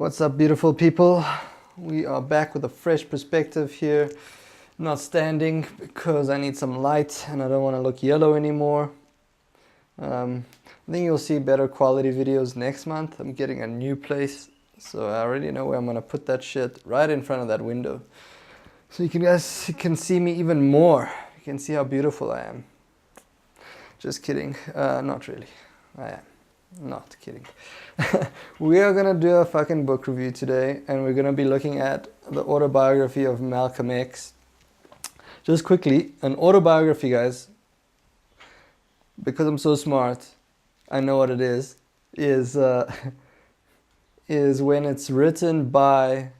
What's up, beautiful people? We are back with a fresh perspective here. Not standing because I need some light and I don't want to look yellow anymore. I think you'll see better quality videos next month. I'm getting a new place, so I already know where I'm going to put that shit, right in front of that window. So you guys can see me even more. You can see how beautiful I am. Just kidding. Not really. I am. Not kidding. We are gonna do a fucking book review today, and we're gonna be looking at the autobiography of Malcolm X. Just quickly, an autobiography, guys, because I'm so smart, I know what it is when it's written by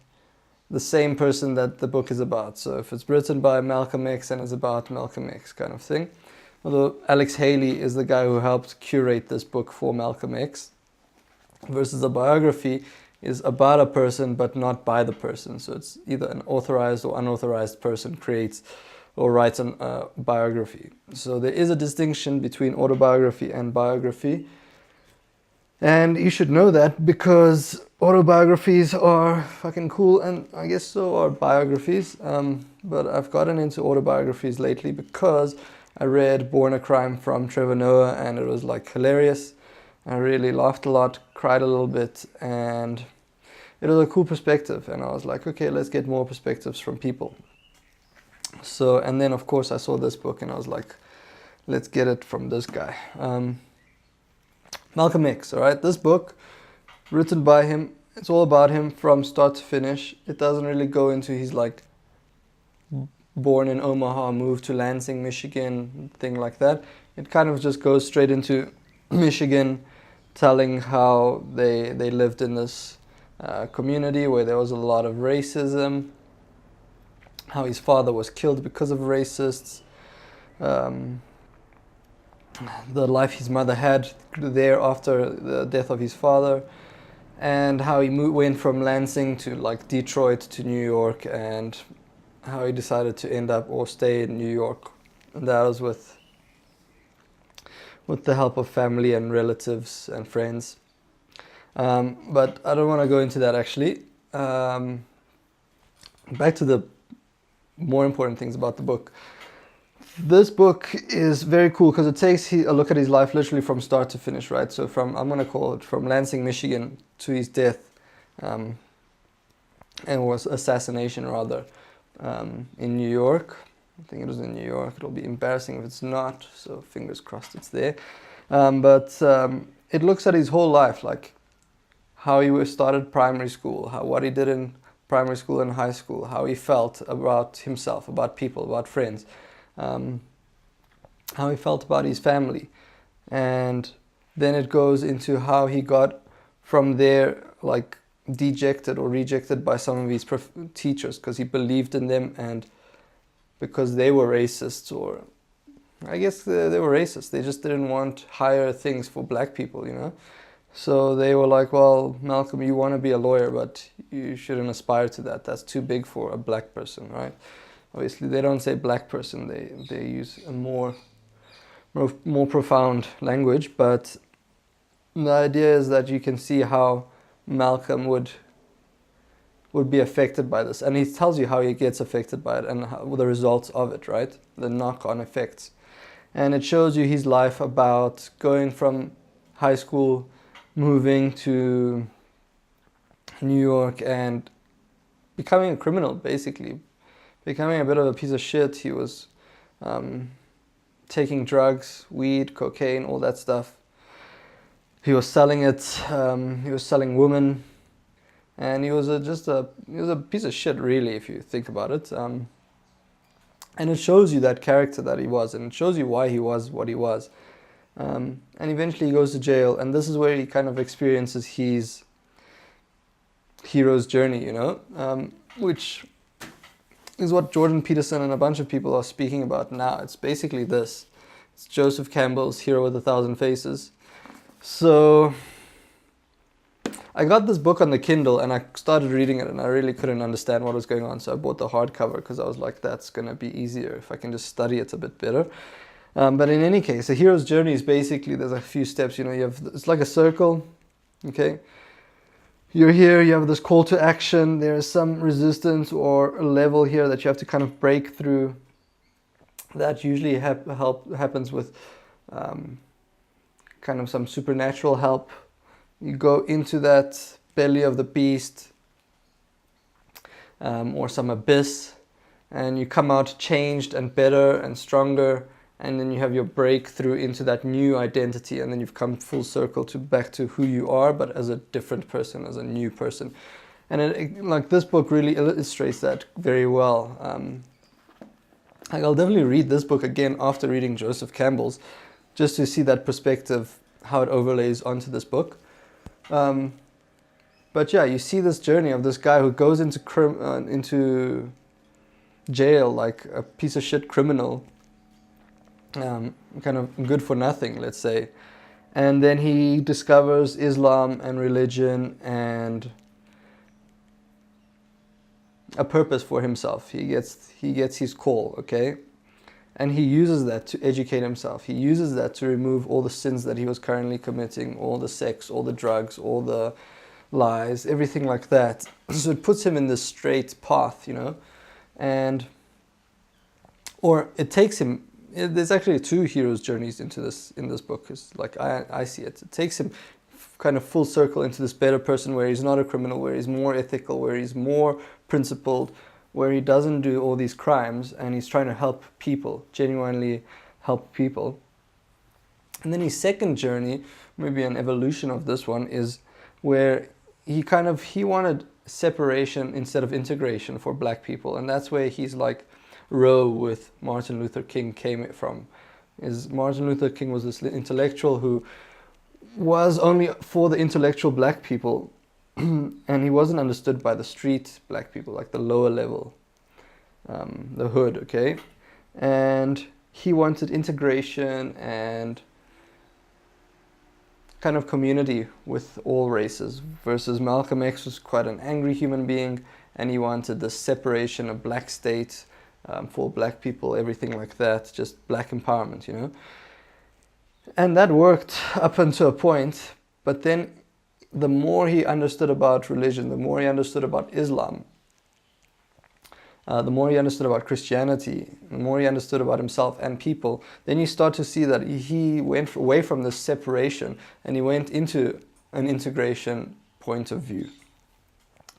the same person that the book is about. So if it's written by Malcolm X and it's about Malcolm X kind of thing. Although Alex Haley is the guy who helped curate this book for Malcolm X, versus a biography is about a person but not by the person. So it's either an authorized or unauthorized person creates or writes a biography. So there is a distinction between autobiography and biography. And you should know that because autobiographies are fucking cool, and I guess so are biographies. But I've gotten into autobiographies lately because I read Born a Crime from Trevor Noah, and it was like hilarious. I really laughed a lot, cried a little bit, and it was a cool perspective. And I was like, okay, let's get more perspectives from people. So, and then of course I saw this book and I was like, let's get it from this guy. Malcolm X, all right? This book, written by him, it's all about him from start to finish. It doesn't really go into his like born in Omaha, moved to Lansing, Michigan, thing like that. It kind of just goes straight into Michigan, telling how they lived in this community where there was a lot of racism, how his father was killed because of racists, the life his mother had there after the death of his father, and how he went from Lansing to like Detroit to New York, and how he decided to end up or stay in New York. And that was with the help of family and relatives and friends. But I don't want to go into that actually. Back to the more important things about the book. This book is very cool because it takes a look at his life literally from start to finish, right? So from, I'm going to call it from Lansing, Michigan to his death, and was assassination rather, in New York. I think it was in New York. It'll be embarrassing if it's not, so fingers crossed it's there. But it looks at his whole life, like how he started primary school, what he did in primary school and high school, how he felt about himself, about people, about friends, how he felt about his family. And then it goes into how he got from there, like dejected or rejected by some of his teachers because he believed in them, and because they were racists, or I guess they were racist. They just didn't want higher things for black people, you know. So they were like, well, Malcolm, you want to be a lawyer, but you shouldn't aspire to that. That's too big for a black person, right? Obviously, they don't say black person. They use a more profound language. But the idea is that you can see how Malcolm would be affected by this. And he tells you how he gets affected by it and the results of it, right? The knock-on effects. And it shows you his life about going from high school, moving to New York and becoming a criminal, basically. Becoming a bit of a piece of shit. He was taking drugs, weed, cocaine, all that stuff. He was selling it. He was selling women. And he was a piece of shit, really, if you think about it. And it shows you that character that he was, and it shows you why he was what he was. And eventually he goes to jail, and this is where he kind of experiences his hero's journey, you know, which is what Jordan Peterson and a bunch of people are speaking about now. It's basically this. It's Joseph Campbell's Hero with 1,000 Faces. So I got this book on the Kindle and I started reading it, and I really couldn't understand what was going on. So I bought the hardcover because I was like, that's going to be easier if I can just study it a bit better. But in any case, the hero's journey is basically, there's a few steps, you know, it's like a circle, okay? you're here, you have this call to action, there's some resistance or a level here that you have to kind of break through. That usually happens with kind of some supernatural help. You go into that belly of the beast, or some abyss, and you come out changed and better and stronger, and then you have your breakthrough into that new identity, and then you've come full circle back to who you are, but as a different person, as a new person. And like this book really illustrates that very well. Like I'll definitely read this book again after reading Joseph Campbell's, just to see that perspective, how it overlays onto this book. But yeah, you see this journey of this guy who goes into jail like a piece of shit criminal, kind of good for nothing, let's say. And then he discovers Islam and religion and a purpose for himself. He gets his call, okay? And he uses that to educate himself. He uses that to remove all the sins that he was currently committing, all the sex, all the drugs, all the lies, everything like that. So it puts him in this straight path, you know? Or it takes him, there's actually two heroes' journeys in this book, is like I see it. It takes him kind of full circle into this better person where he's not a criminal, where he's more ethical, where he's more principled, where he doesn't do all these crimes, and he's trying to help people, genuinely help people. And then his second journey, maybe an evolution of this one, is where he wanted separation instead of integration for black people, and that's where he's like Roe with Martin Luther King came from. Is Martin Luther King was this intellectual who was only for the intellectual black people, and he wasn't understood by the street black people, like the lower level, the hood, okay? And he wanted integration and kind of community with all races, versus Malcolm X was quite an angry human being, and he wanted the separation of black state for black people, everything like that, just black empowerment, you know? And that worked up until a point, but then the more he understood about religion, the more he understood about Islam, the more he understood about Christianity, the more he understood about himself and people, then you start to see that he went away from this separation and he went into an integration point of view.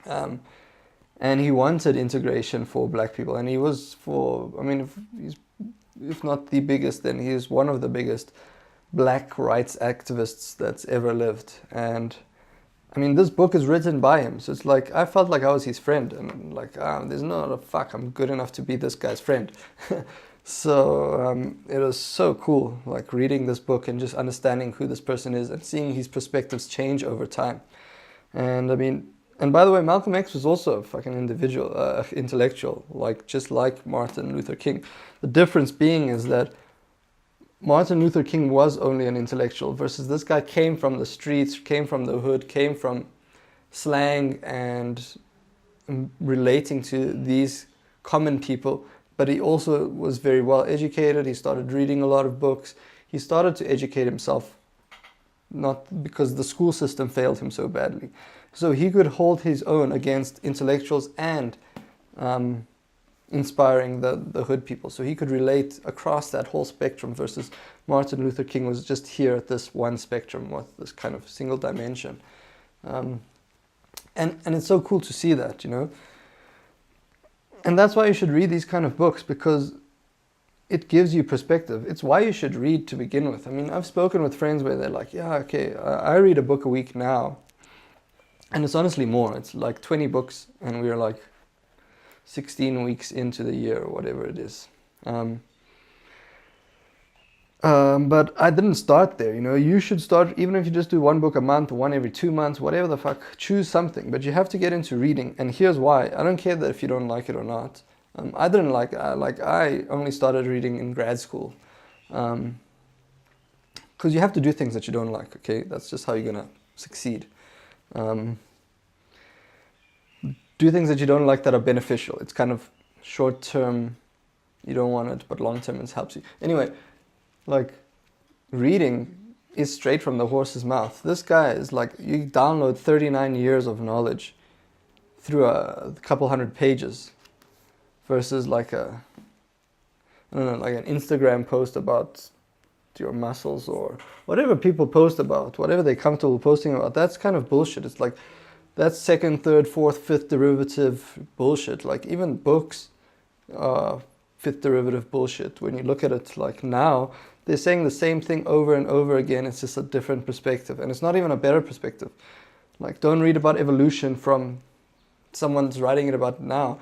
And he wanted integration for black people, and he was if not the biggest, then he is one of the biggest black rights activists that's ever lived. And I mean, this book is written by him, so it's like I felt like I was his friend, and like there's no fuck, I'm good enough to be this guy's friend. So it was so cool, like reading this book and just understanding who this person is and seeing his perspectives change over time. And I mean, and by the way, Malcolm X was also a fucking individual, intellectual, like just like Martin Luther King. The difference being is that Martin Luther King was only an intellectual, versus this guy came from the streets, came from the hood, came from slang and relating to these common people, but he also was very well educated. He started reading a lot of books. He started to educate himself, not because the school system failed him so badly. So he could hold his own against intellectuals and inspiring the hood people. So he could relate across that whole spectrum, versus Martin Luther King was just here at this one spectrum with this kind of single dimension. And it's so cool to see that, you know. And that's why you should read these kind of books, because it gives you perspective. It's why you should read to begin with. I mean, I've spoken with friends where they're like, yeah, okay, I read a book a week now. And it's honestly more. It's like 20 books, and we're like 16 weeks into the year or whatever it is. But I didn't start there, you know. You should start, even if you just do one book a month, one every 2 months, whatever the fuck, choose something. But you have to get into reading, and here's why. I don't care that if you don't like it or not. I didn't I only started reading in grad school. Because you have to do things that you don't like, okay? That's just how you're gonna succeed. Do things that you don't like that are beneficial. It's kind of short term, you don't want it, but long term it helps you. Anyway, like reading is straight from the horse's mouth. This guy is like, you download 39 years of knowledge through a couple hundred pages versus like a, I don't know, like an Instagram post about your muscles or whatever people post about, whatever they're comfortable posting about. That's kind of bullshit. It's like, that's second, third, fourth, fifth derivative bullshit. Like even books are fifth derivative bullshit. When you look at it like now, they're saying the same thing over and over again. It's just a different perspective. And it's not even a better perspective. Like, don't read about evolution from someone's writing it about now.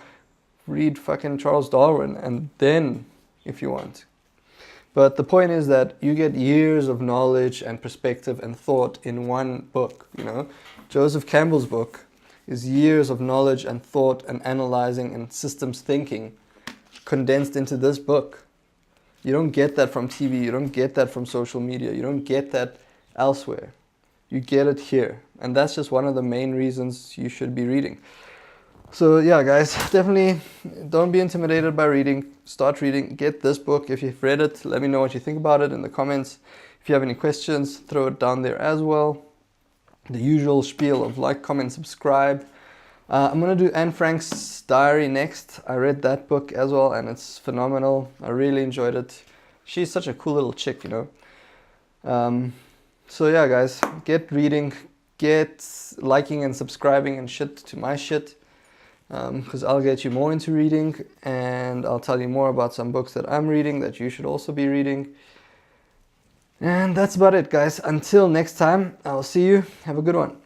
Read fucking Charles Darwin, and then, if you want. But the point is that you get years of knowledge and perspective and thought in one book, you know. Joseph Campbell's book is years of knowledge and thought and analyzing and systems thinking condensed into this book. You don't get that from TV, you don't get that from social media, you don't get that elsewhere. You get it here. And that's just one of the main reasons you should be reading. So yeah, guys, definitely don't be intimidated by reading. Start reading. Get this book. If you've read it, let me know what you think about it in the comments. If you have any questions, throw it down there as well. The usual spiel of like, comment, subscribe. I'm going to do Anne Frank's diary next. I read that book as well, and it's phenomenal. I really enjoyed it. She's such a cool little chick, you know. So yeah, guys, get reading. Get liking and subscribing and shit to my shit. Because I'll get you more into reading, and I'll tell you more about some books that I'm reading that you should also be reading. And that's about it, guys. Until next time, I'll see you. Have a good one.